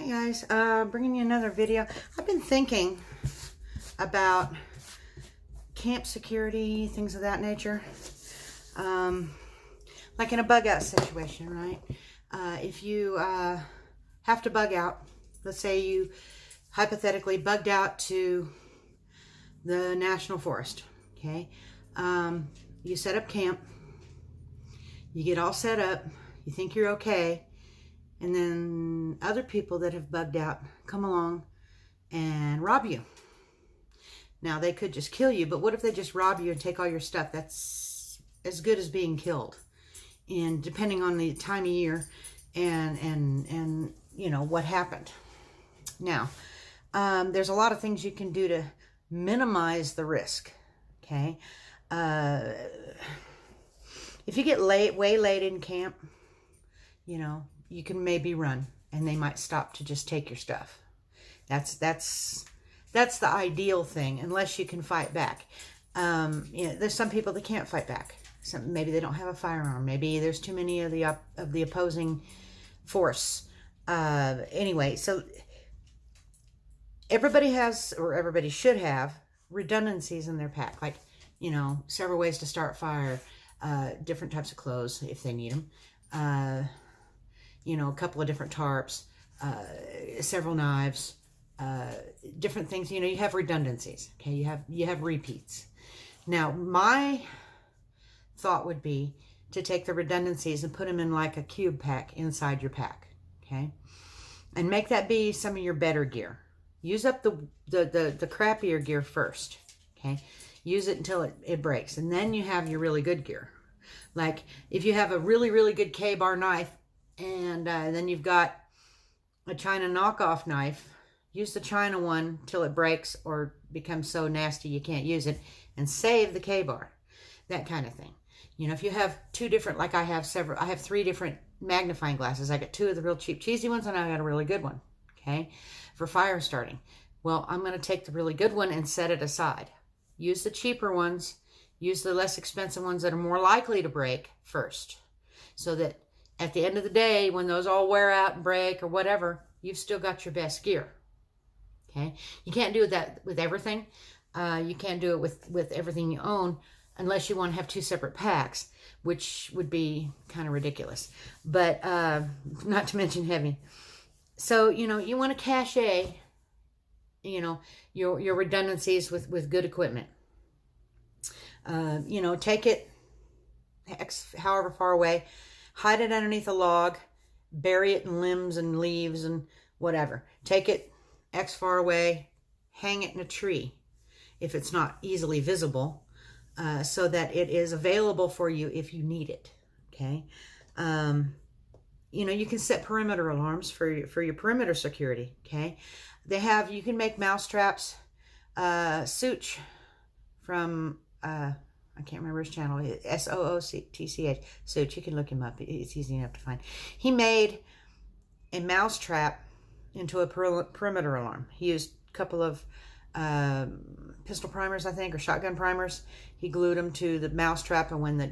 Hey guys, bringing you another video. I've been thinking about camp security, things of that nature. Like in a bug out situation, right? If you have to bug out, let's say you hypothetically bugged out to the national forest, okay? You set up camp, you get all set up, you think you're okay, and then other people that have bugged out come along and rob you. Now, they could just kill you, but what if they just rob you and take all your stuff? That's as good as being killed. And depending on the time of year and you know, what happened. Now, there's a lot of things you can do to minimize the risk, okay? If you get way late in camp, you know, you can maybe run and they might stop to just take your stuff. That's the ideal thing, unless you can fight back. You know, there's some people that can't fight back. Maybe they don't have a firearm. Maybe there's too many of the opposing force. Anyway, so everybody has, or everybody should have, redundancies in their pack. Like, you know, several ways to start fire, different types of clothes if they need them. You know, a couple of different tarps, several knives, different things. You know, you have redundancies. Okay, you have repeats. Now, my thought would be to take the redundancies and put them in like a cube pack inside your pack. Okay, and make that be some of your better gear. Use up the crappier gear first. Okay, use it until it breaks, and then you have your really good gear. Like if you have a really good K-bar knife, and then you've got a China knockoff knife, use the China one till it breaks or becomes so nasty you can't use it, and save the K-bar. That kind of thing. You know, if you have two different, like I have 3 different magnifying glasses. I got 2 of the real cheap cheesy ones, and I got a really good one, okay, for fire starting. Well, I'm going to take the really good one and set it aside. Use the cheaper ones, use the less expensive ones that are more likely to break first, so that at the end of the day, when those all wear out and break or whatever, you've still got your best gear. Okay? You can't do that with everything. You can't do it with everything you own unless you want to have 2 separate packs, which would be kind of ridiculous. But not to mention heavy. So, you know, you want to cache, you know, your redundancies with good equipment. You know, take it however far away. Hide it underneath a log, bury it in limbs and leaves and whatever. Take it X far away, hang it in a tree if it's not easily visible, so that it is available for you if you need it, okay? You know, you can set perimeter alarms for your perimeter security, okay? You can make mouse traps. Such from... I can't remember his channel. SOOTCH. Such. You can look him up. It's easy enough to find. He made a mouse trap into a perimeter alarm. He used a couple of pistol primers, I think, or shotgun primers. He glued them to the mouse trap, and when they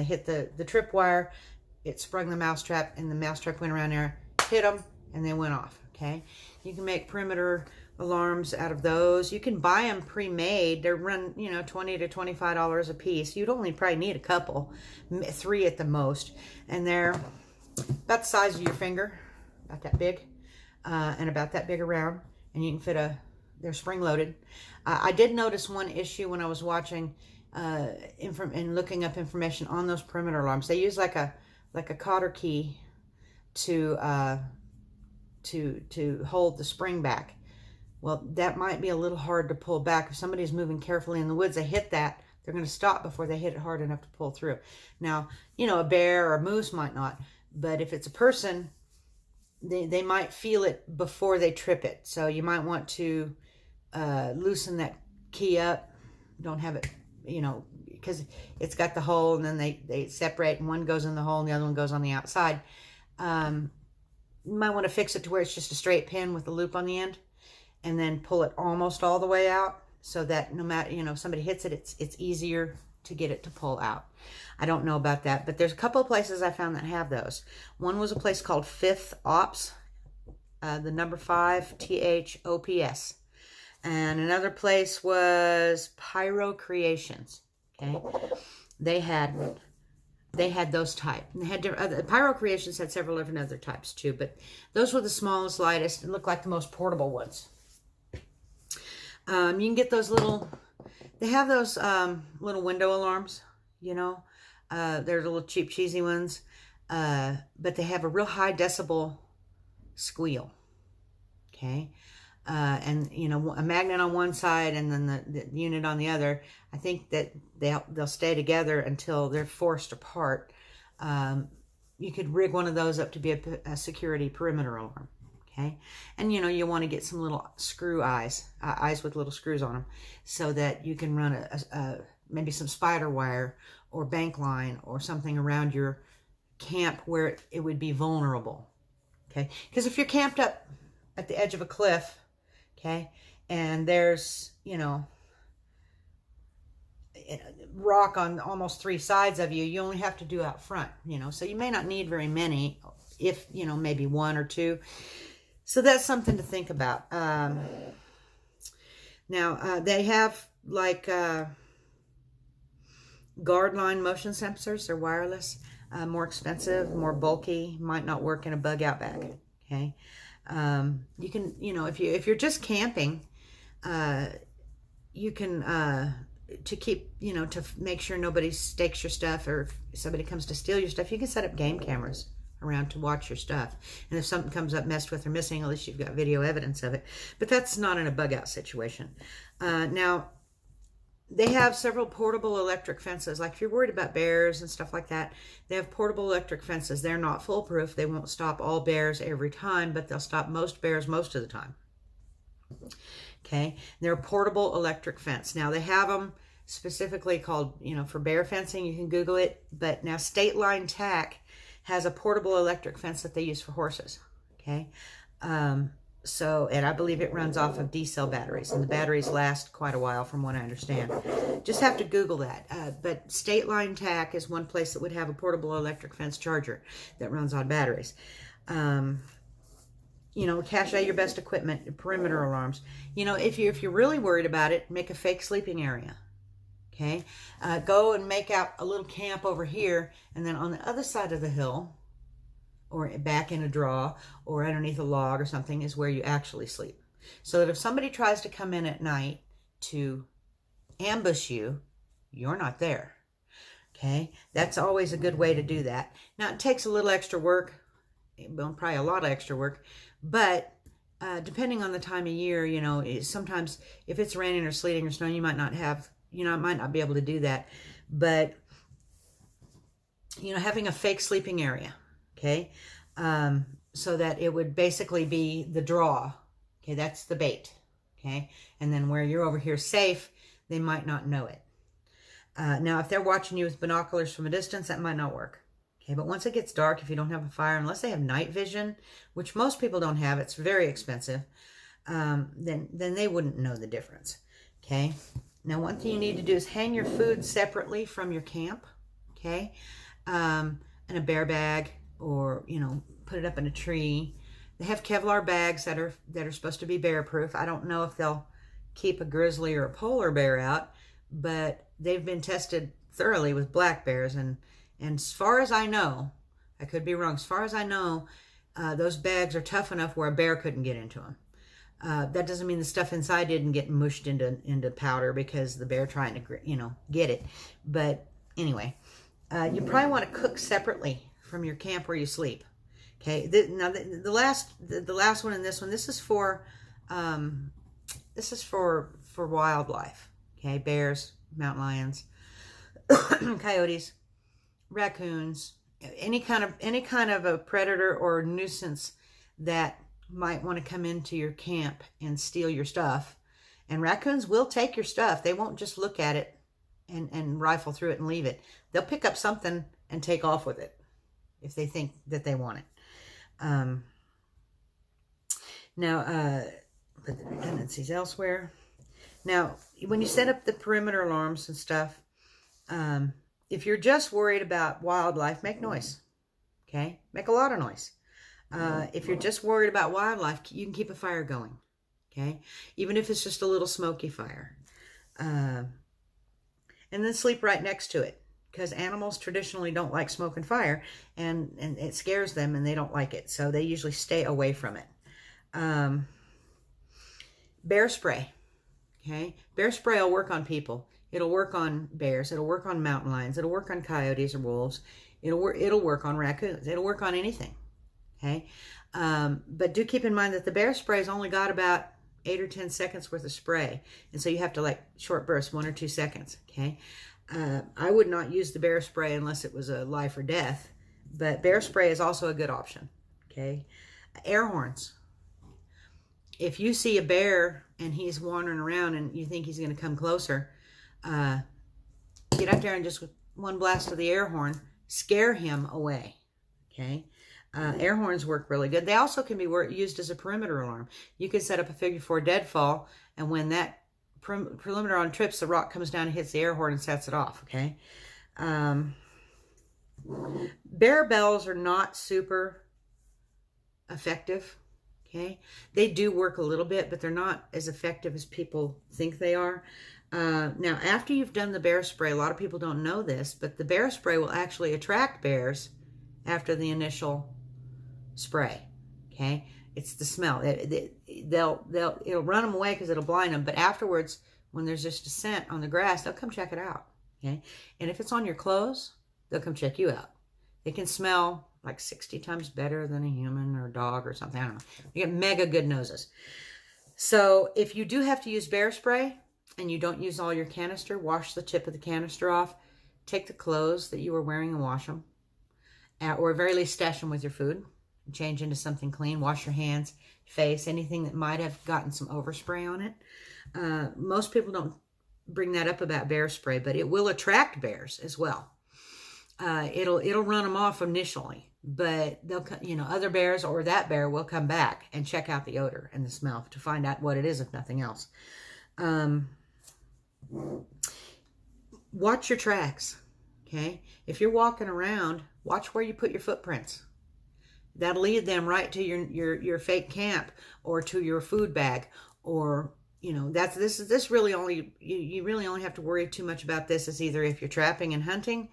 hit the tripwire, it sprung the mouse trap, and the mouse trap went around there, hit them, and they went off. Okay, you can make perimeter alarms out of those. You can buy them pre-made. They run, you know, $20 to $25 a piece. You'd only probably need a couple, 3 at the most, and they're about the size of your finger, about that big, and about that big around, and you can fit they're spring-loaded. I did notice one issue when I was watching and looking up information on those perimeter alarms. They use like a cotter key to hold the spring back. Well, that might be a little hard to pull back. If somebody's moving carefully in the woods, they hit that, they're going to stop before they hit it hard enough to pull through. Now, you know, a bear or a moose might not, but if it's a person, they might feel it before they trip it. So you might want to loosen that key up. Don't have it, you know, because it's got the hole, and then they separate, and one goes in the hole and the other one goes on the outside. You might want to fix it to where it's just a straight pin with a loop on the end, and then pull it almost all the way out, so that no matter, you know, if somebody hits it, it's easier to get it to pull out. I don't know about that, but there's a couple of places I found that have those. One was a place called Fifth Ops, the number 5, THOPS. And another place was Pyro Creations. Okay, they had those type. They had Pyro Creations had several different other types too, but those were the smallest, lightest, and looked like the most portable ones. You can get those little. They have those little window alarms. You know, they're the little cheap, cheesy ones, but they have a real high decibel squeal. Okay. And you know, a magnet on one side and then the unit on the other. I think that they'll stay together until they're forced apart. You could rig one of those up to be a security perimeter alarm. Okay, and you know, you want to get some little screw eyes with little screws on them, so that you can run maybe some spider wire or bank line or something around your camp where it would be vulnerable. Okay, because if you're camped up at the edge of a cliff, okay, and there's, you know, rock on almost 3 sides of you, you only have to do out front, you know, so you may not need very many, if, you know, maybe 1 or 2. So that's something to think about. Now, they have like guard line motion sensors. They're wireless, more expensive, more bulky, might not work in a bug out bag. Okay. You can, you know, if you're just camping, you can, to keep, you know, to make sure nobody stakes your stuff, or if somebody comes to steal your stuff, you can set up game cameras around to watch your stuff. And if something comes up messed with or missing, at least you've got video evidence of it. But that's not in a bug out situation. Now, they have several portable electric fences. Like if you're worried about bears and stuff like that, they have portable electric fences. They're not foolproof. They won't stop all bears every time, but they'll stop most bears most of the time. Okay, they're a portable electric fence. Now they have them specifically called, you know, for bear fencing. You can Google it. But now State Line Tack has a portable electric fence that they use for horses. Okay, so, and I believe it runs off of D-cell batteries, and the batteries last quite a while from what I understand. Just have to Google that. But State Line Tack is one place that would have a portable electric fence charger that runs on batteries. You know, cache your best equipment, perimeter alarms. You know, if you're really worried about it, make a fake sleeping area. Okay, go and make out a little camp over here, and then on the other side of the hill, or back in a draw, or underneath a log or something, is where you actually sleep. So that if somebody tries to come in at night to ambush you, you're not there. Okay, that's always a good way to do that. Now, it takes a little extra work, well, probably a lot of extra work, but depending on the time of year, you know, sometimes if it's raining or sleeting or snowing, you might not be able to do that. But, you know, having a fake sleeping area, okay, so that it would basically be the draw. Okay, that's the bait. Okay, and then where you're over here safe, they might not know it. Now, if they're watching you with binoculars from a distance, that might not work. Okay, but once it gets dark, if you don't have a fire, unless they have night vision, which most people don't have, it's very expensive, then they wouldn't know the difference. Okay, now one thing you need to do is hang your food separately from your camp. Okay, in a bear bag, or, you know, put it up in a tree. They have Kevlar bags that are supposed to be bear proof. I don't know if they'll keep a grizzly or a polar bear out, but they've been tested thoroughly with black bears, and as far as I know, I could be wrong, as far as I know, those bags are tough enough where a bear couldn't get into them. That doesn't mean the stuff inside didn't get mushed into powder because the bear trying to, you know, get it. But anyway, you probably want to cook separately from your camp where you sleep. Okay. Now the last one and this one, this is for wildlife. Okay, bears, mountain lions, coyotes, raccoons, any kind of a predator or nuisance that might want to come into your camp and steal your stuff. And raccoons will take your stuff. They won't just look at it and rifle through it and leave it. They'll pick up something and take off with it if they think that they want it. Now, put the redundancies elsewhere. Now, when you set up the perimeter alarms and stuff, if you're just worried about wildlife, make noise. Okay? Make a lot of noise. If you're just worried about wildlife, you can keep a fire going, okay? Even if it's just a little smoky fire. And then sleep right next to it, because animals traditionally don't like smoke and fire, and it scares them and they don't like it. So they usually stay away from it. Bear spray, okay? Bear spray will work on people. It'll work on bears. It'll work on mountain lions. It'll work on coyotes or wolves. It'll work on raccoons. It'll work on anything, okay? But do keep in mind that the bear spray's only got about 8 or 10 seconds worth of spray. And so you have to like short bursts, 1 or 2 seconds, okay? I would not use the bear spray unless it was a life or death, but bear spray is also a good option, okay? Air horns. If you see a bear and he's wandering around and you think he's going to come closer, get out there and just with one blast of the air horn, scare him away, okay? Air horns work really good. They also can be used as a perimeter alarm. You can set up a figure 4 deadfall, and when that perimeter on trips, the rock comes down and hits the air horn and sets it off, okay? Bear bells are not super effective, okay? They do work a little bit, but they're not as effective as people think they are. Now, after you've done the bear spray, a lot of people don't know this, but the bear spray will actually attract bears after the initial spray, okay? It's the smell. It'll run them away because it'll blind them, but afterwards, when there's just a scent on the grass, they'll come check it out, okay? And if it's on your clothes, they'll come check you out. They can smell like 60 times better than a human or a dog or something. I don't know. They get mega good noses. So if you do have to use bear spray and you don't use all your canister, wash the tip of the canister off. Take the clothes that you were wearing and wash them. Or at very least stash them with your food. Change into something clean. Wash your hands, face, anything that might have gotten some overspray on it. Most people don't bring that up about bear spray, but it will attract bears as well. It'll run them off initially, but they'll, other bears or that bear will come back and check out the odor and the smell to find out what it is, if nothing else. Watch your tracks, okay? If you're walking around, watch where you put your footprints. That'll lead them right to your fake camp or to your food bag, or this really only you really only have to worry too much about this is either if you're trapping and hunting,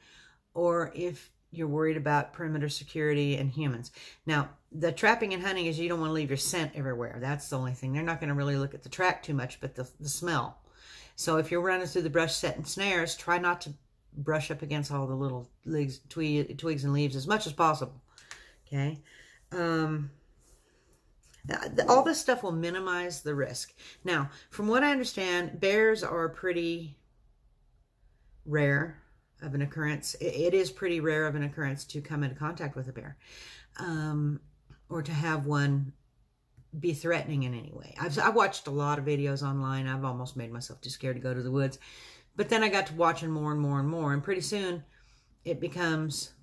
or if you're worried about perimeter security and humans. Now, the trapping and hunting is you don't want to leave your scent everywhere. That's the only thing. They're not going to really look at the track too much, but the smell. So if you're running through the brush setting snares, try not to brush up against all the little twigs and leaves as much as possible. Okay? All this stuff will minimize the risk. Now, from what I understand, bears are pretty rare of an occurrence. It is pretty rare of an occurrence to come into contact with a bear, or to have one be threatening in any way. I've watched a lot of videos online. I've almost made myself too scared to go to the woods, but then I got to watching more and more and more, and pretty soon it becomes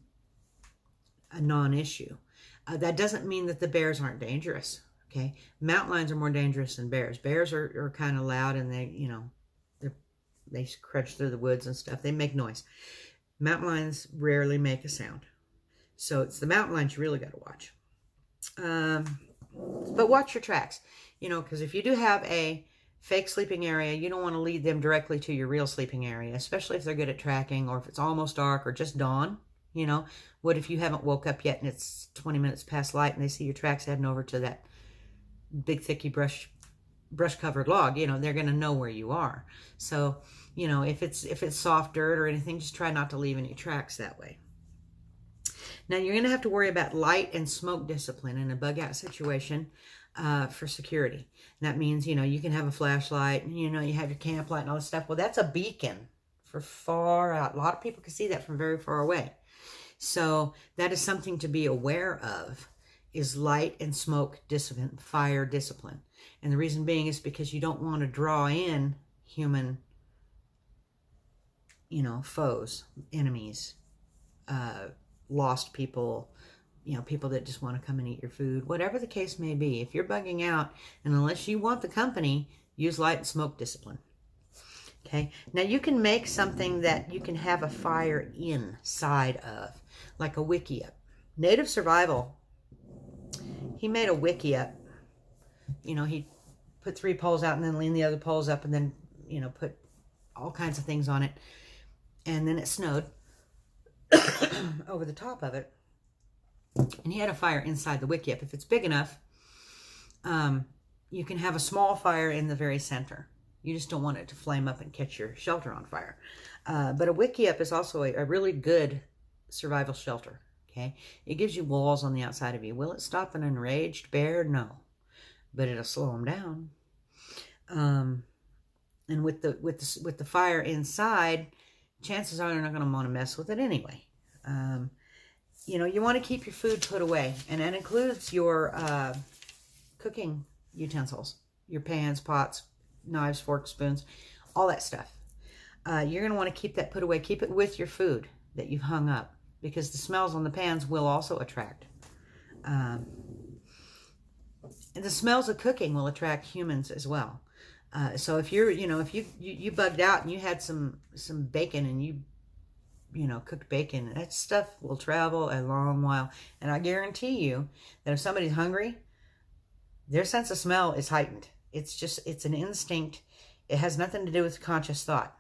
a non-issue. That doesn't mean that the bears aren't dangerous. Okay, mountain lions are more dangerous than bears. Bears are kind of loud, and they crunch through the woods and stuff. They make noise. Mountain lions rarely make a sound. So it's the mountain lions you really got to watch. But watch your tracks, because if you do have a fake sleeping area, you don't want to lead them directly to your real sleeping area, especially if they're good at tracking, or if it's almost dark or just dawn. What if you haven't woke up yet and it's 20 minutes past light and they see your tracks heading over to that big thicky brush covered log? They're going to know where you are. So, if it's soft dirt or anything, just try not to leave any tracks that way. Now, you're going to have to worry about light and smoke discipline in a bug out situation for security. And that means, you can have a flashlight, and, you have your camp light and all this stuff. Well, that's a beacon for far out. A lot of people can see that from very far away. So that is something to be aware of, is light and smoke discipline, fire discipline. And the reason being is because you don't want to draw in human, foes, enemies, lost people, people that just want to come and eat your food, whatever the case may be. If you're bugging out, and unless you want the company, use light and smoke discipline. Okay, now you can make something that you can have a fire inside of, like a wickiup. Native survival he made a wiki up. You know, he put 3 poles out and then leaned the other poles up and then, you know, put all kinds of things on it. And then it snowed over the top of it. And he had a fire inside the wickiup. If it's big enough, you can have a small fire in the very center. You just don't want it to flame up and catch your shelter on fire. But a wickiup is also a really good survival shelter. Okay, it gives you walls on the outside of you. Will it stop an enraged bear? No, but it'll slow them down. And with the fire inside, chances are they're not going to want to mess with it anyway. You know, you want to keep your food put away, and that includes your cooking utensils, your pans, pots, knives, forks, spoons, all that stuff. You're going to want to keep that put away. Keep it with your food that you've hung up, because the smells on the pans will also attract. And the smells of cooking will attract humans as well. So if you're, you know, if you bugged out and you had some bacon and you know, cooked bacon, that stuff will travel a long while. And I guarantee you that if somebody's hungry, their sense of smell is heightened. It's an instinct. It has nothing to do with conscious thought.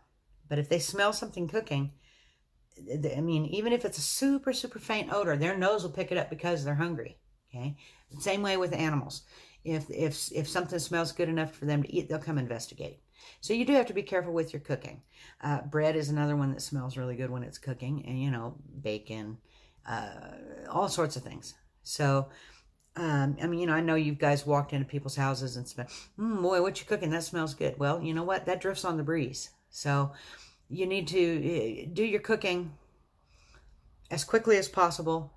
But if they smell something cooking, I mean, even if it's a super, super faint odor, their nose will pick it up because they're hungry. Okay. Same way with animals. If something smells good enough for them to eat, they'll come investigate. So you do have to be careful with your cooking. Bread is another one that smells really good when it's cooking, and, you know, bacon, all sorts of things. So, I mean, you know, I know you guys walked into people's houses and smelled, boy, what you cooking? That smells good. Well, you know what? That drifts on the breeze. So you need to do your cooking as quickly as possible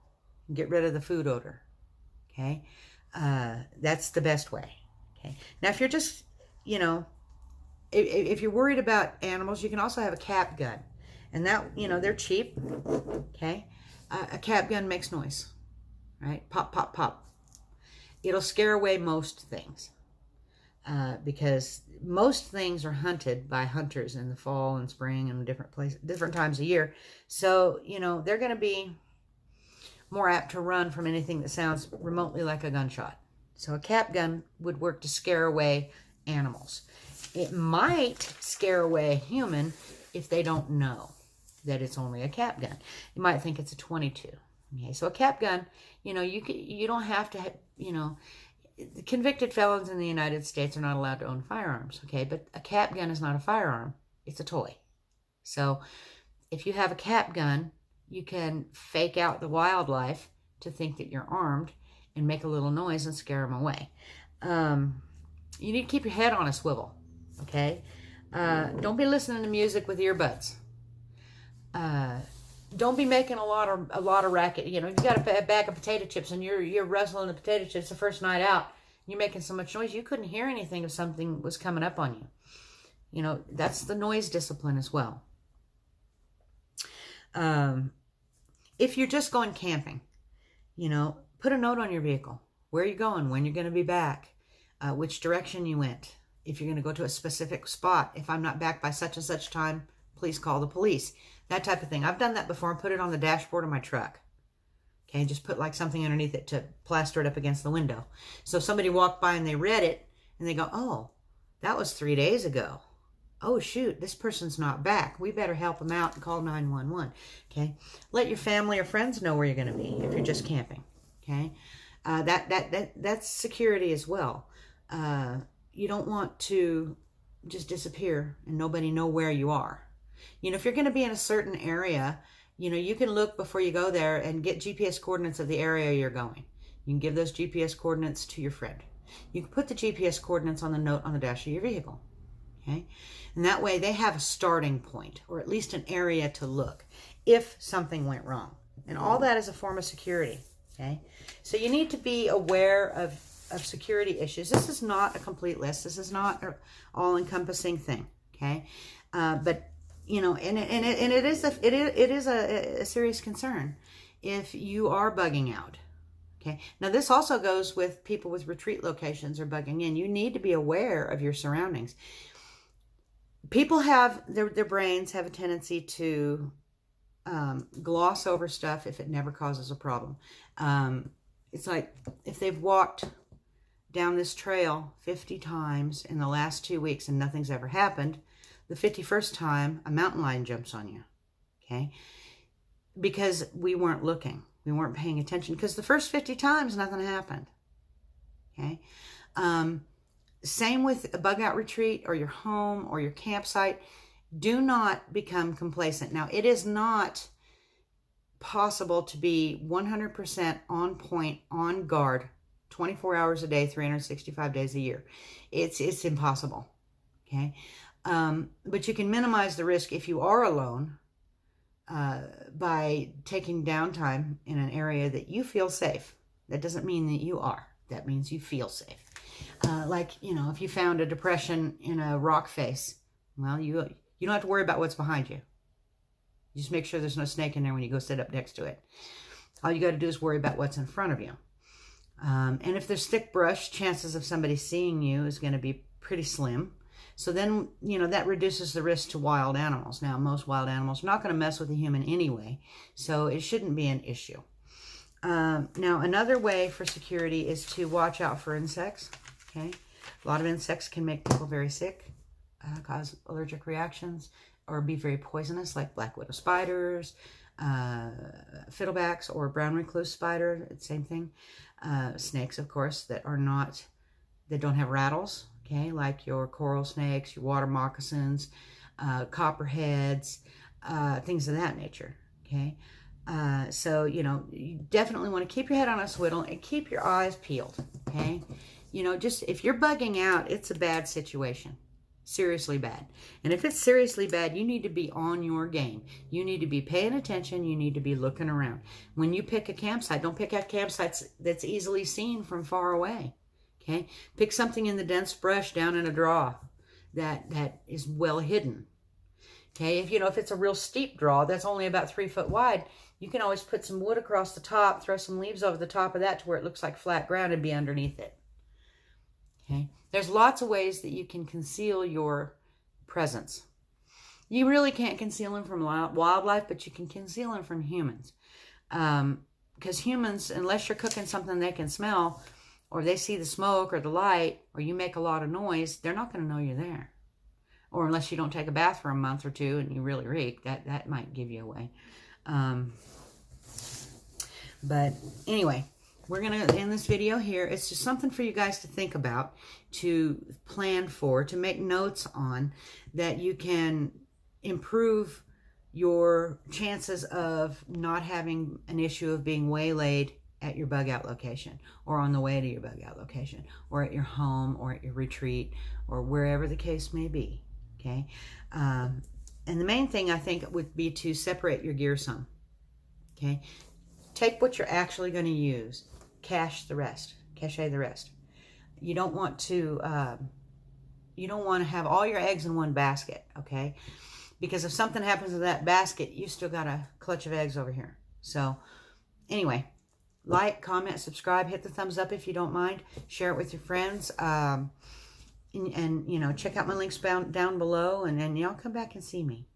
and get rid of the food odor. Okay. That's the best way. Okay. Now, if you're just, you know, if you're worried about animals, you can also have a cap gun, and that, you know, they're cheap. Okay. A cap gun makes noise, right? Pop, pop, pop. It'll scare away most things, because most things are hunted by hunters in the fall and spring and different places, different times of year. So, you know, they're going to be more apt to run from anything that sounds remotely like a gunshot. So a cap gun would work to scare away animals. It might scare away a human if they don't know that it's only a cap gun. You might think it's a 22. Okay, so a cap gun, you know, you don't have to, you know, convicted felons in the United States are not allowed to own firearms. Okay, but a cap gun is not a firearm; it's a toy. So if you have a cap gun, you can fake out the wildlife to think that you're armed and make a little noise and scare them away. You need to keep your head on a swivel, okay? Don't be listening to music with earbuds. Don't be making a lot of racket. You know, you've got a bag of potato chips and you're wrestling the potato chips the first night out. You're making so much noise you couldn't hear anything if something was coming up on you. You know, that's the noise discipline as well. If you're just going camping, you know, put a note on your vehicle. Where are you going? When you're going to be back? Which direction you went? If you're going to go to a specific spot. If I'm not back by such and such time, please call the police. That type of thing. I've done that before and put it on the dashboard of my truck. Okay, just put like something underneath it to plaster it up against the window. So if somebody walked by and they read it and they go, oh, that was 3 days ago. Oh, shoot, this person's not back. We better help them out and call 911. Okay, let your family or friends know where you're going to be if you're just camping. Okay, that's security as well. You don't want to just disappear and nobody know where you are. You know, if you're going to be in a certain area, you know, you can look before you go there and get GPS coordinates of the area you're going. You can give those GPS coordinates to your friend. You can put the GPS coordinates on the note on the dash of your vehicle. Okay, and that way they have a starting point, or at least an area to look if something went wrong. And all that is a form of security. Okay, so you need to be aware of security issues. This is not a complete list. This is not an all-encompassing thing. Okay, but you know, and it is a serious concern if you are bugging out. Okay, now this also goes with people with retreat locations or bugging in. You need to be aware of your surroundings. People have, their brains have a tendency to gloss over stuff if it never causes a problem. It's like if they've walked down this trail 50 times in the last 2 weeks and nothing's ever happened, the 51st time a mountain lion jumps on you, okay? Because we weren't looking. We weren't paying attention, because the first 50 times nothing happened, okay? Same with a bug out retreat or your home or your campsite. Do not become complacent. Now, it is not possible to be 100% on point, on guard, 24 hours a day, 365 days a year. It's impossible, okay? But you can minimize the risk if you are alone by taking downtime in an area that you feel safe. That doesn't mean that you are. That means you feel safe. Like, you know, if you found a depression in a rock face, well, you don't have to worry about what's behind you. You just make sure there's no snake in there when you go sit up next to it. All you got to do is worry about what's in front of you. And if there's thick brush, chances of somebody seeing you is going to be pretty slim. So then, you know, that reduces the risk to wild animals. Now, most wild animals are not going to mess with a human anyway, so it shouldn't be an issue. Now, another way for security is to watch out for insects, okay? A lot of insects can make people very sick, cause allergic reactions, or be very poisonous, like black widow spiders, fiddlebacks, or brown recluse spider, same thing. Snakes, of course, that don't have rattles, okay, like your coral snakes, your water moccasins, copperheads, things of that nature, okay? So, you know, you definitely want to keep your head on a swivel and keep your eyes peeled, okay? You know, just if you're bugging out, it's a bad situation. Seriously bad. And if it's seriously bad, you need to be on your game. You need to be paying attention. You need to be looking around. When you pick a campsite, don't pick out campsites that's easily seen from far away, okay? Pick something in the dense brush down in a draw that is well hidden, okay? If it's a real steep draw that's only about 3 foot wide, you can always put some wood across the top, throw some leaves over the top of that to where it looks like flat ground and be underneath it. Okay? There's lots of ways that you can conceal your presence. You really can't conceal them from wildlife, but you can conceal them from humans. Because humans, unless you're cooking something they can smell, or they see the smoke or the light, or you make a lot of noise, they're not going to know you're there. Or unless you don't take a bath for a month or two and you really reek, that might give you away. But anyway, we're going to end this video here. It's just something for you guys to think about, to plan for, to make notes on, that you can improve your chances of not having an issue of being waylaid at your bug out location, or on the way to your bug out location, or at your home, or at your retreat, or wherever the case may be. Okay. And the main thing, I think, would be to separate your gear some. Okay. Take what you're actually going to use. Cache the rest. You don't want to have all your eggs in one basket, okay? Because if something happens to that basket, you still got a clutch of eggs over here. So anyway, like, comment, subscribe, hit the thumbs up if you don't mind. Share it with your friends. And check out my links down below, and then y'all come back and see me.